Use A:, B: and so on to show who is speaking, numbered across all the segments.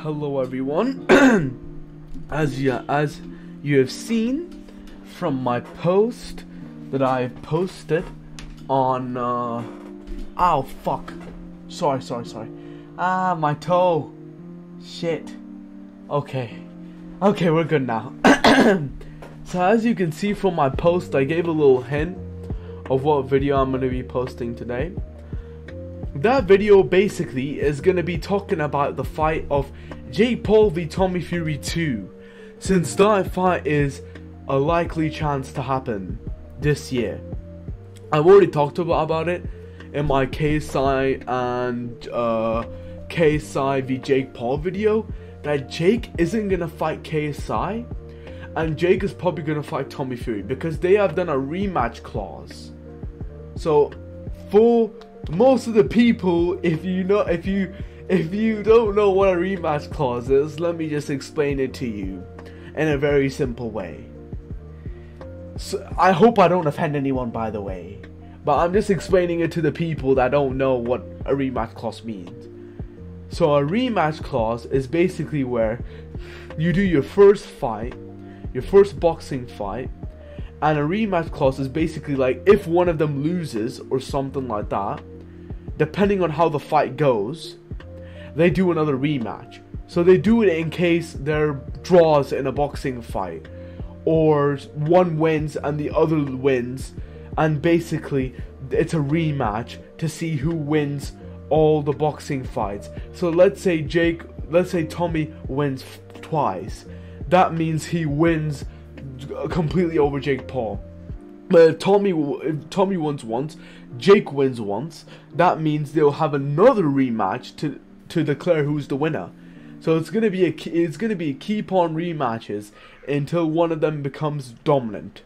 A: Hello everyone. as you have seen from my post that I posted on ow fuck. Sorry. My toe. Shit. Okay, we're good now. So as you can see from my post, I gave a little hint of what video I'm going to be posting today. That video basically is going to be talking about the fight of Jake Paul v Tommy Fury 2, since that fight is a likely chance to happen this year. I've already talked about it in my KSI and KSI v Jake Paul video, that Jake isn't going to fight KSI and Jake is probably going to fight Tommy Fury because they have done a rematch clause. So for most of the people, if you don't know what a rematch clause is, let me just explain it to you in a very simple way. So I hope I don't offend anyone, by the way, but I'm just explaining it to the people that don't know what a rematch clause means. So a rematch clause is basically where you do your first fight, your first boxing fight, and a rematch clause is basically like if one of them loses or something like that, depending on how the fight goes, they do another rematch. So they do it in case there are draws in a boxing fight, or one wins and the other wins, and basically it's a rematch to see who wins all the boxing fights. So let's say Tommy wins twice. That means he wins completely over Jake Paul. But if Tommy wins once, Jake wins once, that means they'll have another rematch to declare who's the winner. So it's gonna be keep on rematches until one of them becomes dominant.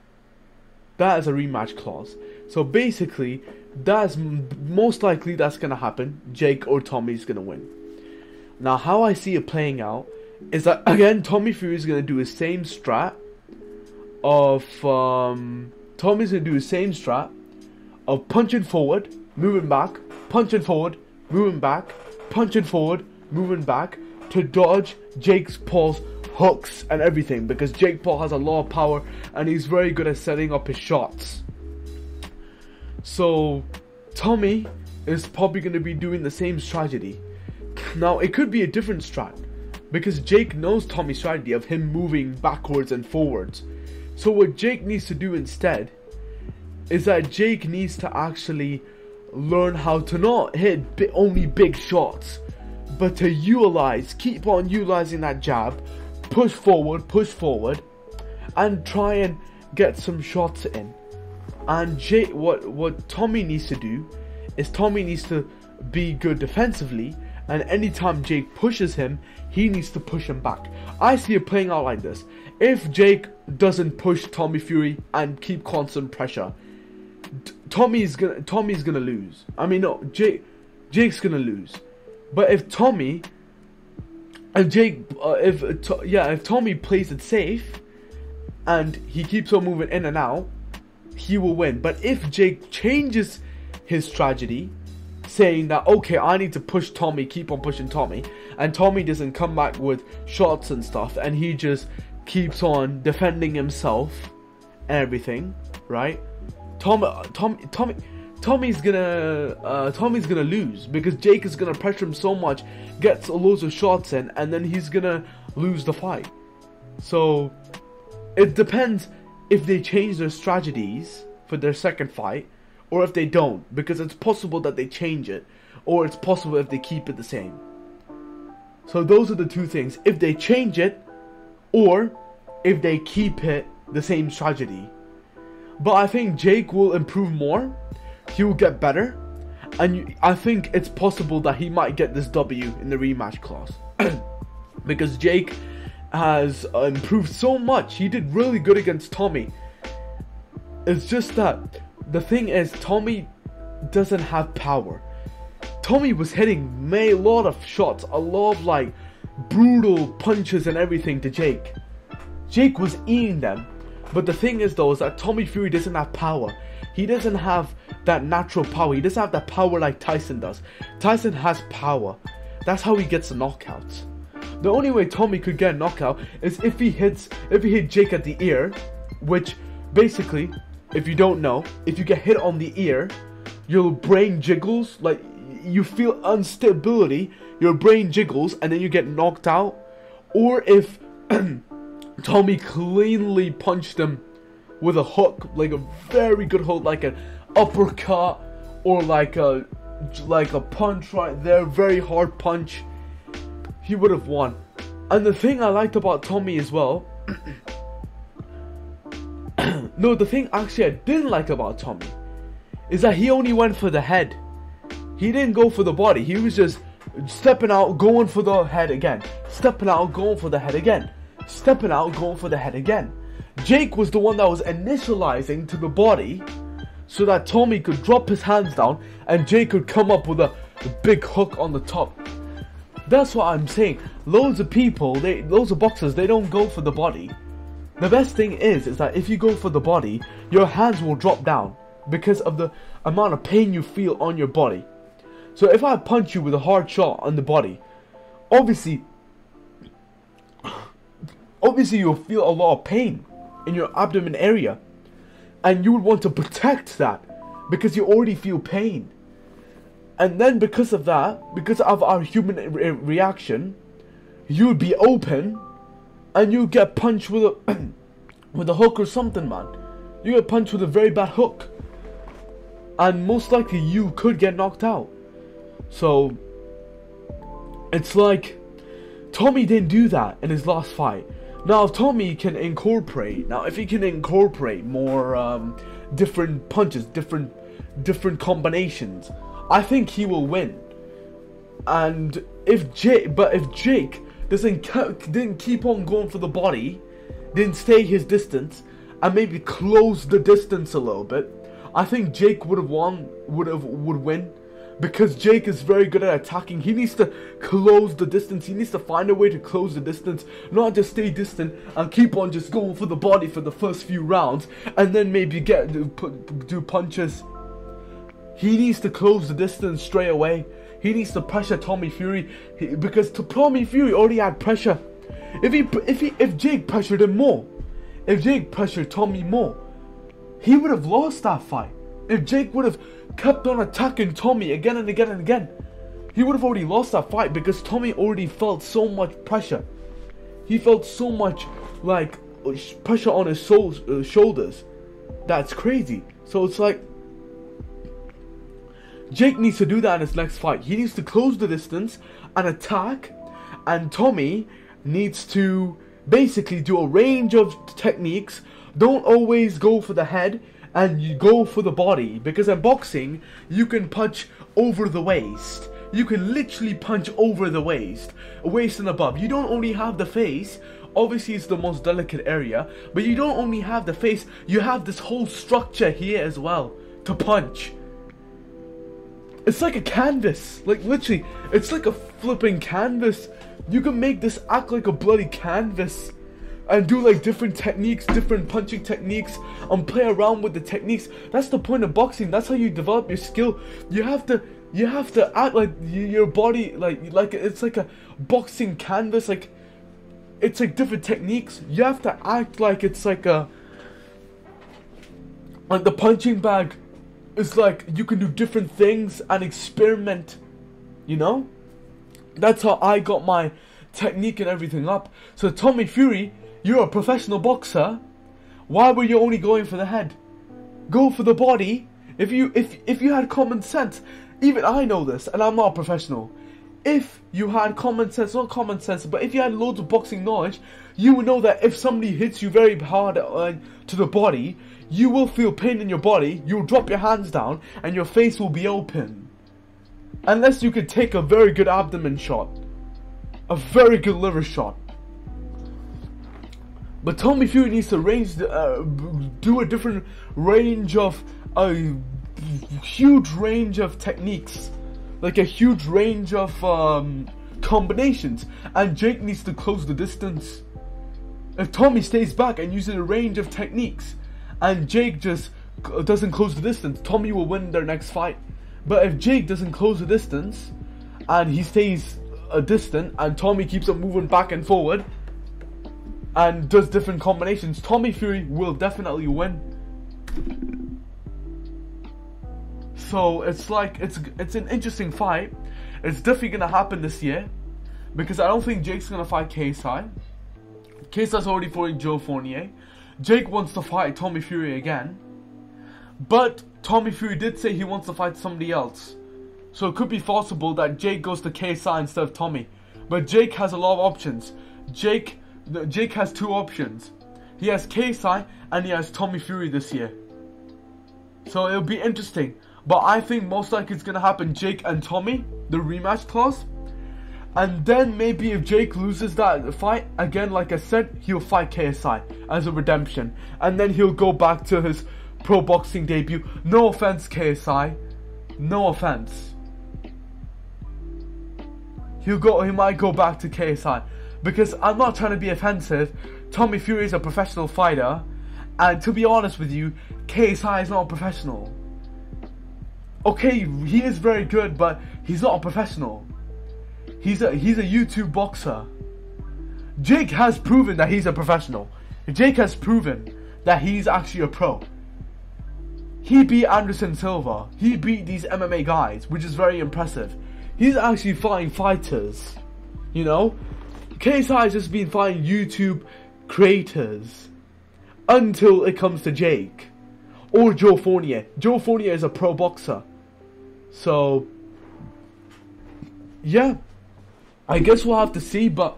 A: That is a rematch clause. So basically, that's most likely that's gonna happen. Jake or Tommy's gonna win. Now, how I see it playing out is that again, Tommy Fury is gonna do his same strat of punching forward, moving back, punching forward, moving back, punching forward, moving back to dodge Jake Paul's hooks and everything, because Jake Paul has a lot of power and he's very good at setting up his shots. So Tommy is probably going to be doing the same strategy. Now it could be a different strat, because Jake knows Tommy's strategy of him moving backwards and forwards. So what Jake needs to do instead is that Jake needs to actually learn how to not hit only big shots, but to keep on utilizing that jab, push forward, and try and get some shots in. And what Tommy needs to do is Tommy needs to be good defensively, and anytime Jake pushes him, he needs to push him back. I see it playing out like this. If Jake doesn't push Tommy Fury and keep constant pressure, Tommy's gonna lose. I mean, no, Jake's gonna lose. But if Tommy plays it safe and he keeps on moving in and out, he will win. But if Jake changes his strategy, saying that okay, I need to push Tommy, keep on pushing Tommy, and Tommy doesn't come back with shots and stuff, and he just keeps on defending himself and everything, right? Tommy's gonna lose, because Jake is gonna pressure him so much, gets loads of shots in, and then he's gonna lose the fight. So it depends if they change their strategies for their second fight, or if they don't, because it's possible that they change it, or it's possible if they keep it the same. So those are the two things: if they change it, or if they keep it the same strategy. But I think Jake will improve more. He will get better, and I think it's possible that he might get this W in the rematch clause. Because Jake has improved so much. He did really good against Tommy. It's just that the thing is, Tommy doesn't have power. Tommy was hitting a lot of shots, a lot of like brutal punches and everything to Jake. Jake was eating them. But the thing is though, is that Tommy Fury doesn't have power. He doesn't have that natural power. He doesn't have that power like Tyson does. Tyson has power. That's how he gets the knockouts. The only way Tommy could get knocked out is if he hit Jake at the ear, which basically, if you don't know, if you get hit on the ear, your brain jiggles, like you feel instability, your brain jiggles, and then you get knocked out. Or if Tommy cleanly punched him with a hook, like a very good hook, like an uppercut, or like a punch right there, very hard punch, he would have won. And the thing I liked about Tommy as well, no, the thing actually I didn't like about Tommy is that he only went for the head. He didn't go for the body. He was just stepping out, going for the head again, stepping out, going for the head again, stepping out, going for the head again. Jake was the one that was initializing to the body so that Tommy could drop his hands down and Jake could come up with a big hook on the top. That's what I'm saying. Loads of boxers, they don't go for the body. The best thing is that if you go for the body, your hands will drop down because of the amount of pain you feel on your body. So if I punch you with a hard shot on the body, obviously you'll feel a lot of pain in your abdomen area. And you would want to protect that because you already feel pain. And then because of that, because of our human reaction, you would be open and you get punched with a with a hook or something, man. You get punched with a very bad hook. And most likely you could get knocked out. So it's like Tommy didn't do that in his last fight. Now if Tommy can incorporate, if he can incorporate more different punches, different combinations, I think he will win. And if Jake didn't keep on going for the body, didn't stay his distance, and maybe close the distance a little bit, I think Jake would win. Because Jake is very good at attacking. He needs to close the distance. He needs to find a way to close the distance. Not just stay distant and keep on just going for the body for the first few rounds. And then maybe do punches. He needs to close the distance straight away. He needs to pressure Tommy Fury. Because Tommy Fury already had pressure. If Jake pressured him more. If Jake pressured Tommy more, he would have lost that fight. If Jake would have kept on attacking Tommy again and again and again, he would have already lost that fight because Tommy already felt so much pressure. He felt so much like pressure on his shoulders. That's crazy. So it's like Jake needs to do that in his next fight. He needs to close the distance and attack, and Tommy needs to basically do a range of techniques. Don't always go for the head. And you go for the body, because in boxing, you can punch over the waist. You can literally punch over the waist and above. You don't only have the face, obviously it's the most delicate area, but you don't only have the face, you have this whole structure here as well, to punch. It's like a canvas, like literally, it's like a flipping canvas. You can make this act like a bloody canvas. And do like different techniques, different punching techniques, and play around with the techniques. That's the point of boxing. That's how you develop your skill. You have to act like your body, like it's like a boxing canvas. Like it's like different techniques. You have to act like it's like the punching bag is like you can do different things and experiment. You know, that's how I got my technique and everything up. So Tommy Fury, you're a professional boxer. Why were you only going for the head? Go for the body. If you had common sense, even I know this, and I'm not a professional. If you had common sense, not common sense, but if you had loads of boxing knowledge, you would know that if somebody hits you very hard to the body, you will feel pain in your body. You'll drop your hands down, and your face will be open. Unless you could take a very good abdomen shot, a very good liver shot. But Tommy Fury needs to do a different range of, huge range of techniques. Like a huge range of combinations. And Jake needs to close the distance. If Tommy stays back and uses a range of techniques, and Jake just doesn't close the distance, Tommy will win their next fight. But if Jake doesn't close the distance, and he stays a distance and Tommy keeps on moving back and forward and does different combinations, Tommy Fury will definitely win. So it's like, it's an interesting fight. It's definitely gonna happen this year, because I don't think Jake's gonna fight KSI. KSI's already fighting Joe Fournier. Jake wants to fight Tommy Fury again, but Tommy Fury did say he wants to fight somebody else. So it could be possible that Jake goes to KSI instead of Tommy. But Jake has a lot of options. Jake has two options. He has KSI and he has Tommy Fury this year. So it'll be interesting. But I think most likely it's going to happen Jake and Tommy, the rematch clause. And then maybe if Jake loses that fight, again like I said, he'll fight KSI as a redemption. And then he'll go back to his pro boxing debut. No offense, KSI. No offense. He might go back to KSI. Because I'm not trying to be offensive. Tommy Fury is a professional fighter. And to be honest with you, KSI is not a professional. Okay, he is very good, but he's not a professional. He's a YouTube boxer. Jake has proven that he's a professional. Jake has proven that he's actually a pro. He beat Anderson Silva. He beat these MMA guys, which is very impressive. He's actually fighting fighters, you know. KSI has just been fighting YouTube creators until it comes to Jake or Joe Fournier. Joe Fournier is a pro boxer, so yeah, I guess we'll have to see. But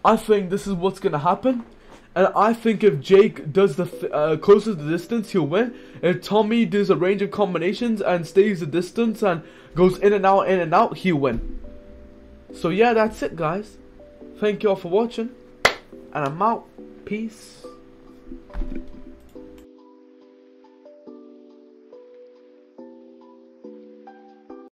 A: I think this is what's gonna happen, and I think if Jake does the closes the distance, he'll win. If Tommy does a range of combinations and stays the distance and goes in and out, he'll win. So yeah, that's it, guys. Thank you all for watching, and I'm out. Peace.